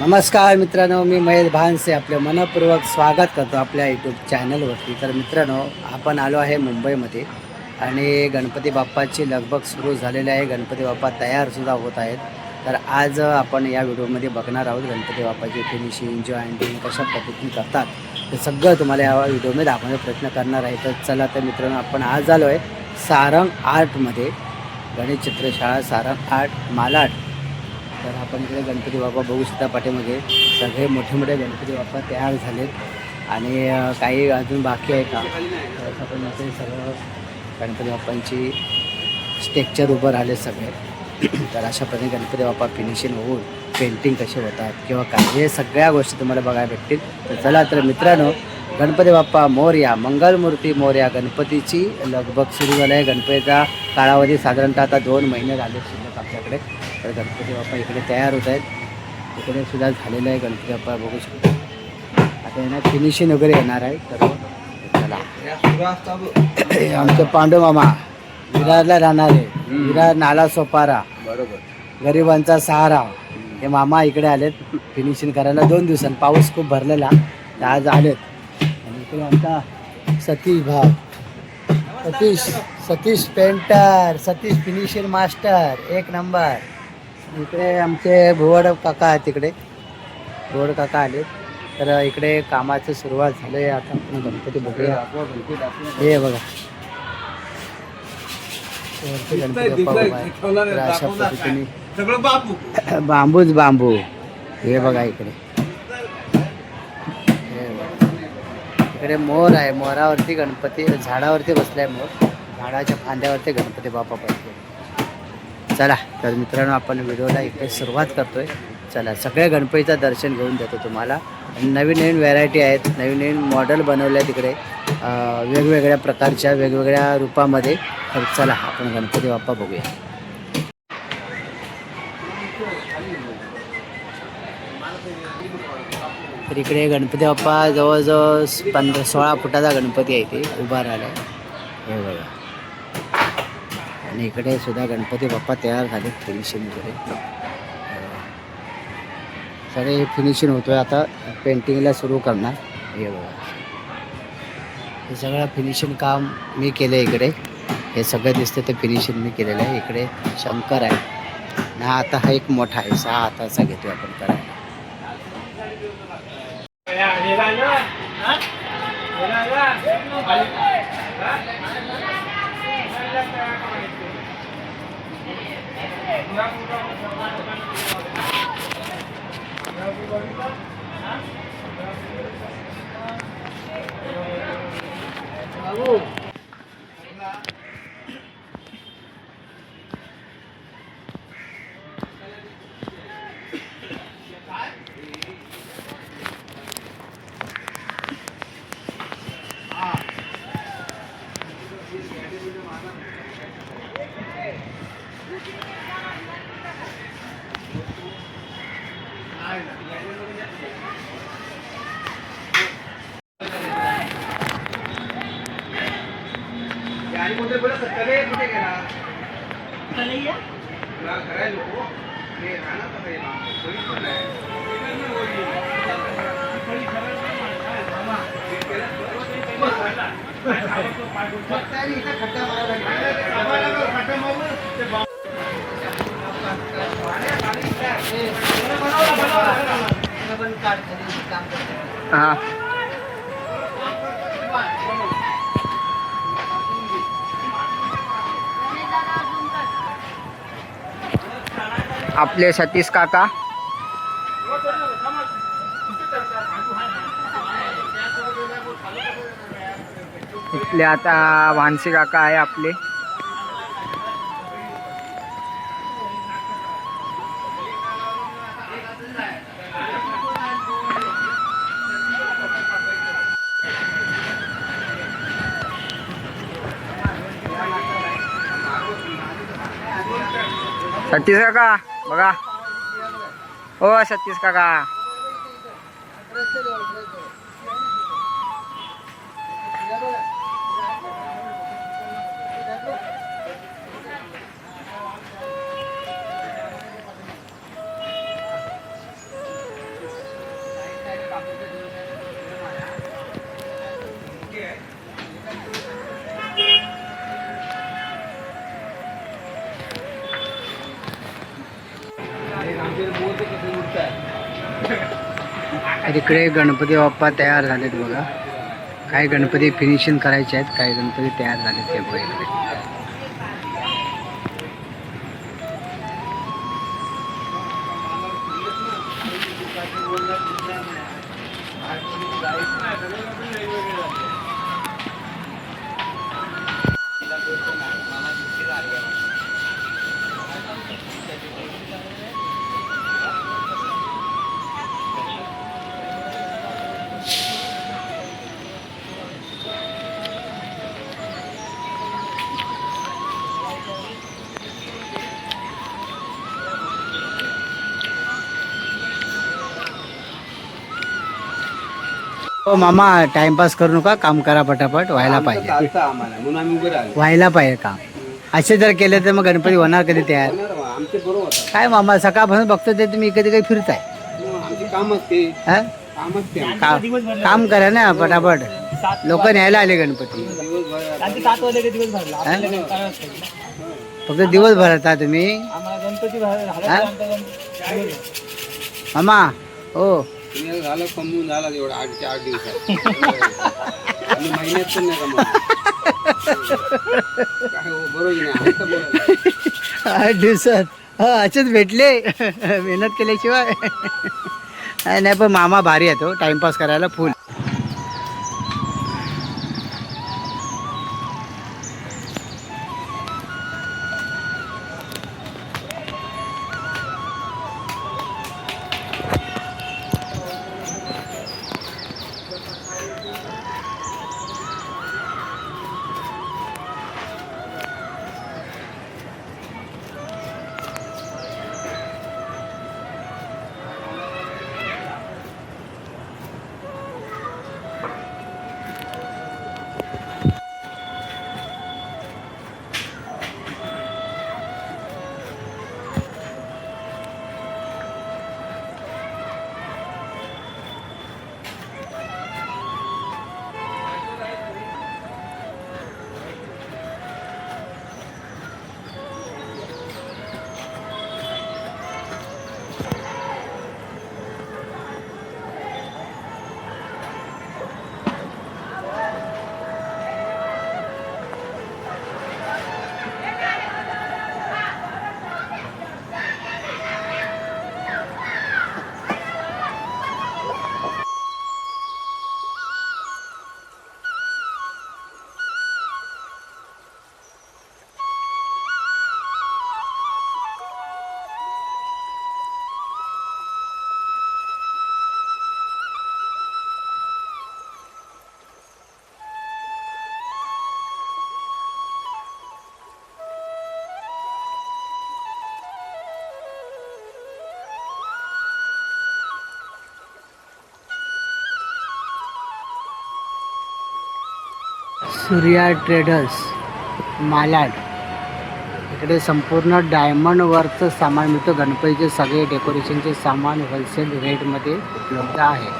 नमस्कार मित्रांनो, मी महेश भानसे आपले मनपूर्वक स्वागत करतो आपल्या यूट्यूब चॅनलवरती. तर मित्रांनो, आपण आलो आहे मुंबईमध्ये आणि गणपती बाप्पाची लगबग सुरू झालेली आहे. गणपती बाप्पा तयारसुद्धा होत आहेत. तर आज आपण या व्हिडिओमध्ये बघणार आहोत गणपती बाप्पाची फिनिशिंग, जॉईंटिंग कशा पद्धतीने करतात ते सगळं तुम्हाला या व्हिडिओमध्ये दाखवण्याचा प्रयत्न करणार आहे. तर चला तर मित्रांनो, आपण आज आलो आहे सारंग आर्टमध्ये, गणेश चित्रशाळा सारंग आर्ट मालाड. तर आपण इकडे गणपती बाप्पा बघू शकता. पाठीमागे सगळे मोठे मोठे गणपती बाप्पा तयार झालेत आणि काही अजून बाकी आहे का, तर आपण इथे सगळं गणपती बाप्पांची स्ट्रक्चर उभं राहिले सगळे. तर अशा प्रकारे गणपती बाप्पा फिनिशिंग होऊन पेंटिंग कसे होतात किंवा काय, हे सगळ्या गोष्टी तुम्हाला बघायला भेटतील. तर चला तर मित्रांनो, गणपती बाप्पा मोरया, मंगलमूर्ती मोरया. गणपतीची लगबग सुरू झाली आहे. गणपतीचा कालावधी साधारणतः आता 2 महिने झाले शिल्लक आपल्याकडे. तर गणपती बाप्पा इकडे तयार होत आहेत. इकडे सुद्धा झालेलं आहे गणपती बाप्पा बघू शकतो. आता यांना फिनिशिंग वगैरे येणार आहे. तर चला, आमचे पांडू मामा विरारला राहणार आहे. विरार नाला सोपारा, बरोबर, गरिबांचा सहारा. हे मामा इकडे आलेत फिनिशिंग करायला 2 दिवसांनी. पाऊस खूप भरलेला, तर आज आलेत. आणि इकडे आमचा सतीश भाव, Satish painter, Satish finishing master, 1 number. इकडे आमचे भुवड काका आहेत. तिकडे भुवड काका आले. तर इकडे कामाची सुरुवात झाली आहे. आता आपण गणपती बघूया. हे बघा, गणपती बाप्पा अशा पद्धतीने बांबूच बांबू. हे बघा इकडे, इकडे मोर आहे. मोरावरती गणपती, झाडावरती बसलाय मोर. झाडाच्या फांद्यावरती गणपती बाप्पा बसले. चला तर मित्रांनो, आपण व्हिडिओला इकडे सुरुवात करतोय. चला, सगळ्या गणपतीचं दर्शन घेऊन देतो तुम्हाला. नवीन नवीन व्हरायटी आहेत, नवीन नवीन मॉडेल बनवल्या तिकडे, वेगवेगळ्या प्रकारच्या वेगवेगळ्या रूपामध्ये. तर चला, आपण गणपती बाप्पा बघूया. तर इकडे गणपती बाप्पा जवळजवळ 16 फुटाचा गणपती आहे. ते उभा राहिला आहे, हे बघा. आणि इकडे सुद्धा गणपती बाप्पा तयार झाले फिनिशिंग वगैरे. सगळे फिनिशिंग होतोय. आता पेंटिंगला सुरू करणार. हे बघा, हे सगळं फिनिशिंग काम मी केलं आहे इकडे. हे सगळं दिसतं ते फिनिशिंग मी केलेलं आहे. इकडे शंकर आहे ना. आता हा एक मोठा आहे, 6 हाताचा घेतोय आपण करायला. आपले सतीश काका, इथले आता भानसे काका आहे आपले. सतीश काका बघा, हो सतीश काका. तर इकडे गणपती बाप्पा तयार झालेत बघा. काही गणपती फिनिशिंग करायचे आहेत, काही गणपती तयार झालेत ते बघा इकडे. हो मामा, टाइमपास करू नका, काम करा पटापट, व्हायला पाहिजे. आम्हाला म्हणून आम्ही उभे राहिलो. व्हायला पाहिजे काम. असे जर केले तर मग गणपती होणार कधी तयार? आमचे बरोबर होतं. काय मामा, सकाळपासून बघतो ते तुम्ही कधी काही फिरताय. आमची कामच ते हा? कामच ते काम करा ना पटापट. लोक न्यायला आले गणपती. फक्त दिवसभर आता तुम्ही मामा. हो झालं कमवून झाला एवढा 8 दिवसात. आम्ही महिन्यात पण नाही कमवलं. काय हो, बरोबर नाही आता बोला. 8 दिवसात असेच भेटले मेहनत केल्याशिवाय. नाही पण मामा भारी आहेत हो, टाइमपास करायला फुल. सूर्या ट्रेडर्स मालाड. इकडे संपूर्ण डायमंड वर्कचं सामान मिळतं. गणपतीचे सगळे डेकोरेशनचे सामान होलसेल रेटमध्ये उपलब्ध आहे.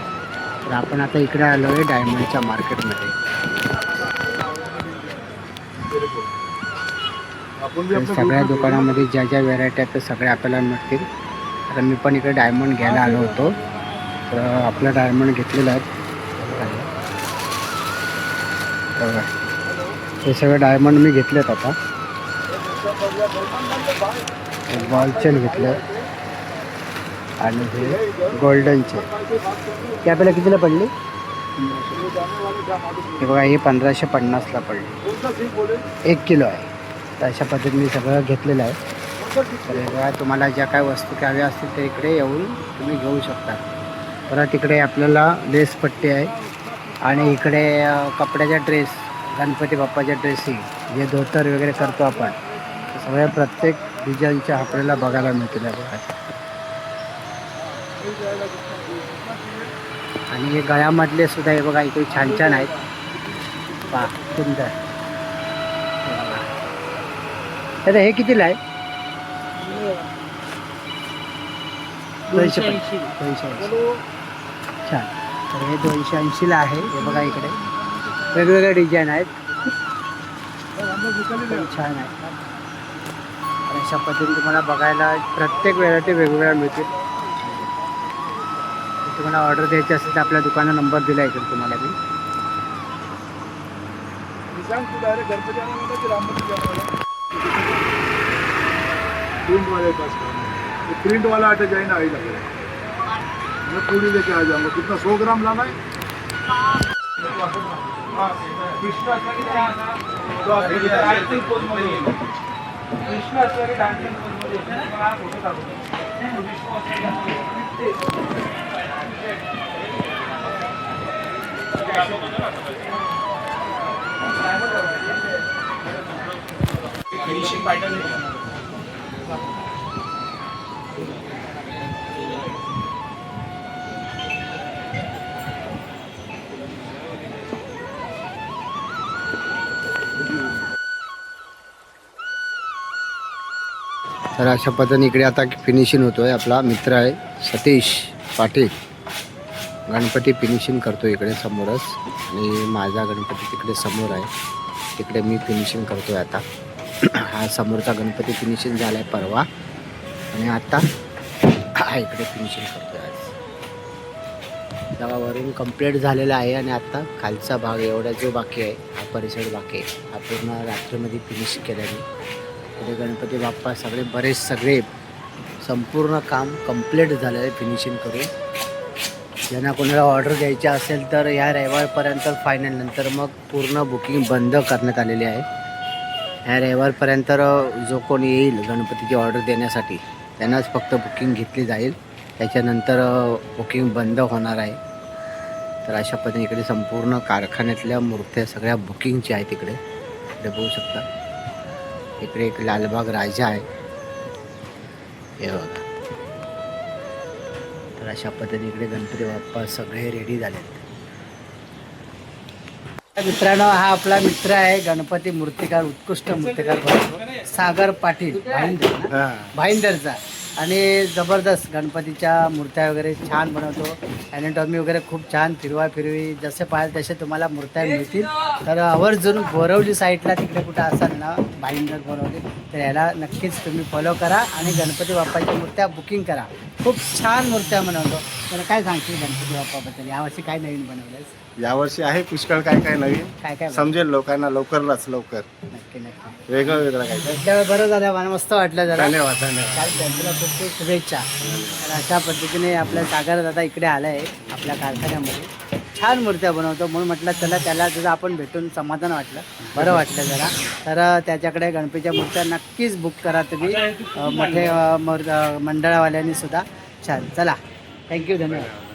तर आपण आता इकडे आलो आहे डायमंडच्या मार्केटमध्ये. सगळ्या दुकानामध्ये ज्या ज्या व्हेरायटी आहेत ते सगळे आपल्याला मिळतील. आता मी पण इकडे डायमंड घ्यायला आलो होतो, तर आपला डायमंड घेतलेला आहे. हे सगळे डायमंड मी घेतलेत. आता बॉल चेन घेतलं आणि हे गोल्डनचे. ते आपल्याला कितीला पडली? हे बघा, हे 1550ला पडले. 1 किलो आहे. तर अशा पद्धतीने सगळं घेतलेलं आहे. तर हे बघा, तुम्हाला ज्या काय वस्तू हव्या असतील ते इकडे येऊन तुम्ही घेऊ शकता. परत इकडे आपल्याला लेस पट्टी आहे आणि इकडे कपड्याच्या ड्रेस, गणपती बाप्पाच्या ड्रेसिंग, जे धोतर वगैरे करतो आपण, सगळ्या प्रत्येक डिझाईनच्या आपल्याला बघायला मिळतील बघा. आणि हे गळ्यामधले सुद्धा हे बघा इकडे छान छान आहेत. पहा सुंदर. तर हे कितीला आहे? 280. छान. तर हे 280ला आहे. हे बघा इकडे वेगवेगळे डिझाईन आहेत, छान आहे. अशा पद्धतीने तुम्हाला बघायला प्रत्येक व्हेरायटी वेगवेगळ्या मिळतील. तुम्हाला ऑर्डर द्यायची असेल तर आपल्या दुकानात नंबर दिला आहे तुम्हाला मी. प्रिंट वाले पास तो प्रिंट वाला आटा जाए ना आई लगे मैं पूरी लेके आ जाऊंगा. कितना 100 ग्राम लाना है. फिनिशिंग पॅटर्न तर अशा पद्धतीने इकडे आता फिनिशिंग होतोय. आपला मित्र आहे सतीश पाटील, गणपती फिनिशिंग करतो इकडे समोरच. आणि माझा गणपती तिकडे समोर आहे, तिकडे मी फिनिशिंग करतोय आता. हा समोरचा गणपती फिनिशिंग झाला आहे परवा, आणि आता हा इकडे फिनिशिंग करतोय आज. तेव्हा वरून कंप्लीट झालेला आहे, आणि आता खालचा भाग एवढा जो बाकी आहे, हा परिसर बाकी आहे, हा पूर्ण रात्रीमध्ये फिनिश केल्याने पुढे गणपती बाप्पा सगळे संपूर्ण काम कंप्लीट झालेलं आहे फिनिशिंग करून. ज्यांना कोणाला ऑर्डर द्यायची असेल तर या रविवारपर्यंत फायनल, नंतर मग पूर्ण बुकिंग बंद करण्यात आलेली आहे. ह्या रविवारपर्यंत जो कोणी येईल गणपतीची ऑर्डर देण्यासाठी त्यांनाच फक्त बुकिंग घेतली जाईल, त्याच्यानंतर बुकिंग बंद होणार आहे. तर अशा पद्धतीने इकडे संपूर्ण कारखान्यातल्या मूर्त्या सगळ्या बुकिंगच्या आहेत. इकडे बघू शकता, इकडे एक लालबाग राजा आहे, हे बघा. तर अशा पद्धतीने इकडे गणपती बाप्पा सगळे रेडी झालेत. मित्रांनो, हा आपला मित्र आहे गणपती मूर्तिकार, उत्कृष्ट मूर्तिकार बनतो, सागर पाटील भाईंदरचा. आणि जबरदस्त गणपतीच्या मूर्त्या वगैरे छान बनवतो. ॲनाटॉमी वगैरे खूप छान, फिरवी जसे पाहाल तसे तुम्हाला मूर्त्या मिळतील. तर आवर्जून बोरवली साईडला तिकडे कुठं असाल ना भाईंदर बोरवली, तर याला नक्कीच तुम्ही फॉलो करा आणि गणपती बाप्पाच्या मूर्त्या बुकिंग करा. खूप छान मूर्त्या बनवतो. तर काय सांगशील गणपती बाप्पाबद्दल, यावर्षी काय नवीन बनवलंस? यावर्षी आहे पुष्कळ काय काय नवीन, काय समजेल लोकांना लवकरच लवकर. नक्की वेगळं काय काय. त्यावेळी बरं झालं, मला मस्त वाटलं जरा. धन्यवाद. काय त्यांना खूप खूप शुभेच्छा. तर अशा पद्धतीने आपल्या सागर दादा इकडे आला आहे आपल्या कारखान्यामध्ये, छान मूर्त्या बनवतो. म्हणून म्हटलं चला त्याला जर आपण भेटून समाधान वाटलं, बरं वाटलं जरा. तर त्याच्याकडे गणपतीच्या मूर्त्या नक्कीच बुक करा तुम्ही, मोठे मंडळावाल्यांनी सुद्धा. छान, चला, थँक्यू, धन्यवाद.